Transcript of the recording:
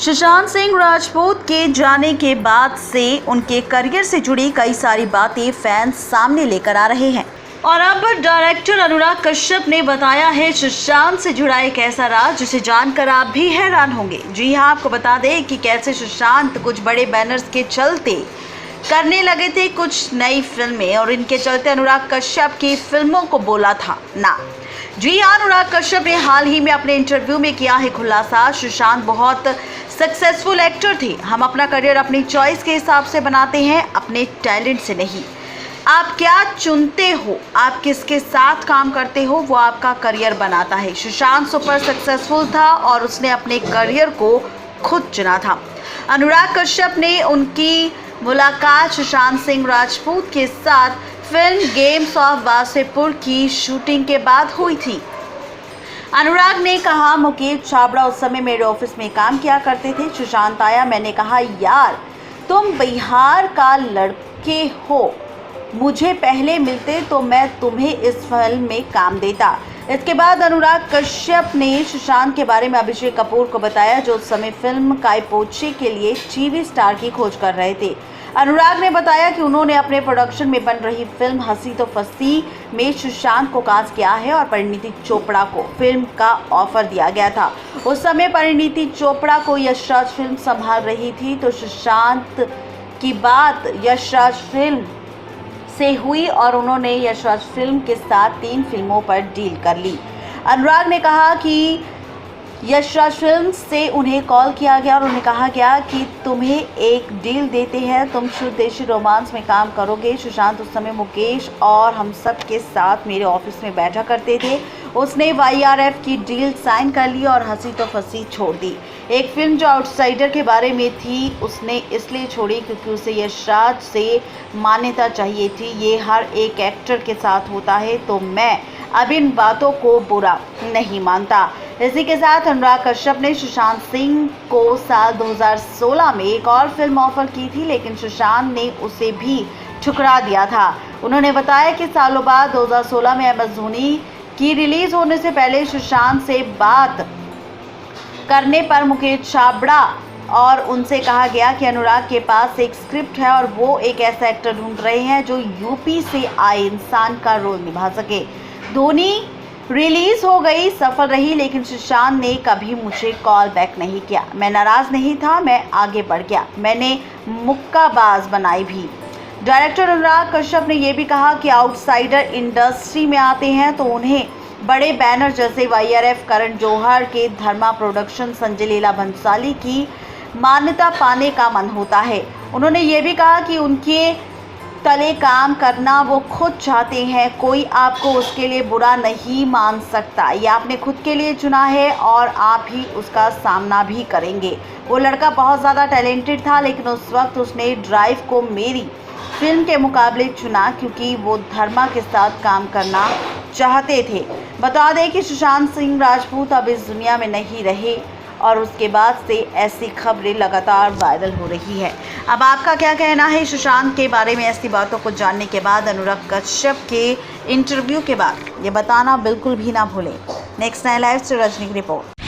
सुशांत सिंह राजपूत के जाने के बाद से उनके करियर से जुड़ी कई सारी बातें फैंस सामने लेकर आ रहे हैं और अब डायरेक्टर अनुराग कश्यप ने बताया है सुशांत से जुड़ा एक ऐसा राज जिसे जानकर आप भी हैरान होंगे। जी हाँ, आपको बता दें कि कैसे सुशांत कुछ बड़े बैनर्स के चलते करने लगे थे कुछ नई फिल्में और इनके चलते अनुराग कश्यप की फिल्मों को बोला था ना। जी हाँ, अनुराग कश्यप ने हाल ही में अपने इंटरव्यू में किया है खुलासा। सुशांत बहुत सक्सेसफुल एक्टर थे। हम अपना करियर अपनी चॉइस के हिसाब से बनाते हैं, अपने टैलेंट से नहीं। आप क्या चुनते हो, आप किसके साथ काम करते हो, वो आपका करियर बनाता है। सुशांत सुपर सक्सेसफुल था और उसने अपने करियर को खुद चुना था। अनुराग कश्यप ने उनकी मुलाकात सुशांत सिंह राजपूत के साथ फिल्म गेम्स ऑफ वासेपुर की शूटिंग के बाद हुई थी। अनुराग ने कहा, मुकेश छाबड़ा उस समय मेरे ऑफिस में काम किया करते थे। सुशांत आया, मैंने कहा यार तुम बिहार का लड़के हो, मुझे पहले मिलते तो मैं तुम्हें इस फिल्म में काम देता। इसके बाद अनुराग कश्यप ने सुशांत के बारे में अभिषेक कपूर को बताया, जो उस समय फिल्म काय पोछे के लिए टीवी स्टार की खोज कर रहे थे। अनुराग ने बताया कि उन्होंने अपने प्रोडक्शन में बन रही फिल्म हंसी तो फंसी में सुशांत को कास्ट किया है और परिणीति चोपड़ा को फिल्म का ऑफर दिया गया था। उस समय परिणीति चोपड़ा को यशराज फिल्म संभाल रही थी, तो सुशांत की बात यशराज फिल्म से हुई और उन्होंने यशराज फिल्म के साथ 3 फिल्मों पर डील कर ली। अनुराग ने कहा कि यशराज फिल्म से उन्हें कॉल किया गया और उन्हें कहा गया कि तुम्हें एक डील देते हैं, तुम शुद्ध देशी रोमांस में काम करोगे। सुशांत उस समय मुकेश और हम सब के साथ मेरे ऑफिस में बैठा करते थे। उसने YRF की डील साइन कर ली और हंसी तो फंसी छोड़ दी। एक फिल्म जो आउटसाइडर के बारे में थी उसने इसलिए छोड़ी क्योंकि उसे यशराज से मान्यता चाहिए थी। ये हर एक एक्टर के साथ होता है, तो मैं अब इन बातों को बुरा नहीं मानता। इसी के साथ अनुराग कश्यप ने सुशांत सिंह को साल 2016 में एक और फिल्म ऑफर की थी, लेकिन सुशांत ने उसे भी ठुकरा दिया था। उन्होंने बताया कि सालों बाद 2016 में MS धोनी की रिलीज होने से पहले सुशांत से बात करने पर मुकेश छाबड़ा और उनसे कहा गया कि अनुराग के पास एक स्क्रिप्ट है और वो एक ऐसा एक्टर ढूंढ रहे हैं जो यूपी से आए इंसान का रोल निभा सके। धोनी रिलीज हो गई, सफल रही, लेकिन सुशांत ने कभी मुझे कॉल बैक नहीं किया। मैं नाराज नहीं था, मैं आगे बढ़ गया, मैंने मुक्काबाज बनाई भी। डायरेक्टर अनुराग कश्यप ने यह भी कहा कि आउटसाइडर इंडस्ट्री में आते हैं तो उन्हें बड़े बैनर जैसे YRF, करण जौहर के धर्मा प्रोडक्शन, संजय लीला भंसाली की मान्यता पाने का मन होता है। उन्होंने ये भी कहा कि उनके तले काम करना वो खुद चाहते हैं, कोई आपको उसके लिए बुरा नहीं मान सकता। ये आपने खुद के लिए चुना है और आप ही उसका सामना भी करेंगे। वो लड़का बहुत ज़्यादा टैलेंटेड था, लेकिन उस वक्त उसने ड्राइव को मेरी फिल्म के मुकाबले चुना क्योंकि वो धर्मा के साथ काम करना चाहते थे। बता दें कि सुशांत सिंह राजपूत अब इस दुनिया में नहीं रहे और उसके बाद से ऐसी खबरें लगातार वायरल हो रही है। अब आपका क्या कहना है सुशांत के बारे में? ऐसी बातों को जानने के बाद, अनुराग कश्यप के इंटरव्यू के बाद, ये बताना बिल्कुल भी ना भूलें। नेक्स्ट 9 लाइव से रजनी की रिपोर्ट।